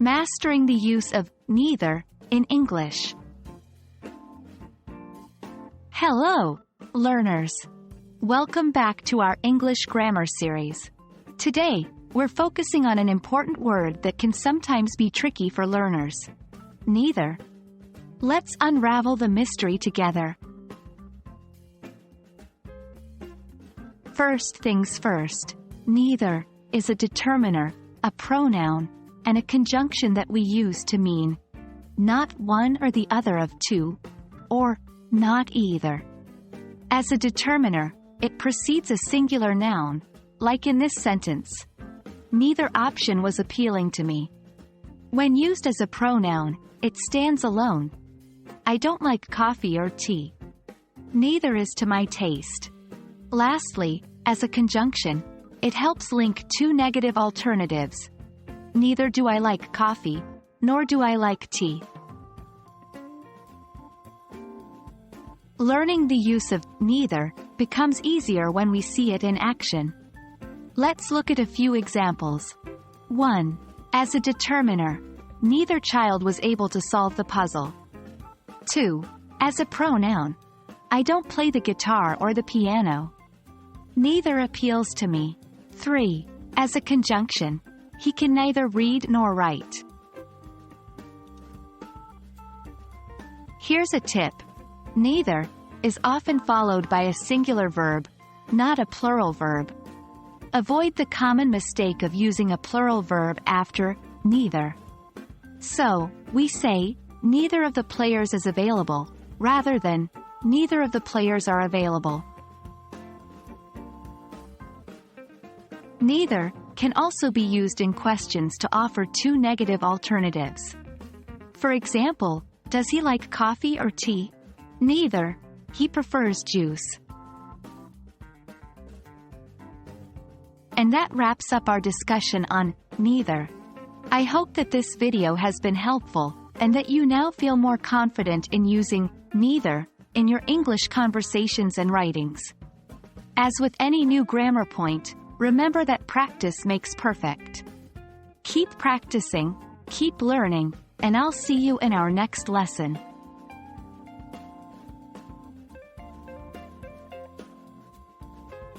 Mastering the use of neither in English. Hello, learners. Welcome back to our English grammar series. Today, we're focusing on an important word that can sometimes be tricky for learners. Neither. Let's unravel the mystery together. First things first, neither is a determiner, a pronoun, and a conjunction that we use to mean not one or the other of two, or not either. As a determiner, it precedes a singular noun, like in this sentence. Neither option was appealing to me. When used as a pronoun, it stands alone. I don't like coffee or tea. Neither is to my taste. Lastly, as a conjunction, it helps link two negative alternatives. Neither do I like coffee, nor do I like tea. Learning the use of neither becomes easier when we see it in action. Let's look at a few examples. 1. As a determiner, neither child was able to solve the puzzle. 2. As a pronoun, I don't play the guitar or the piano. Neither appeals to me. 3. As a conjunction, he can neither read nor write. Here's a tip. Neither is often followed by a singular verb, not a plural verb. Avoid the common mistake of using a plural verb after neither. So, we say, neither of the players is available, rather than, neither of the players are available. Neither can also be used in questions to offer two negative alternatives. For example, does he like coffee or tea? Neither. He prefers juice. And that wraps up our discussion on neither. I hope that this video has been helpful, and that you now feel more confident in using neither in your English conversations and writings. As with any new grammar point, remember that practice makes perfect. Keep practicing, keep learning, and I'll see you in our next lesson.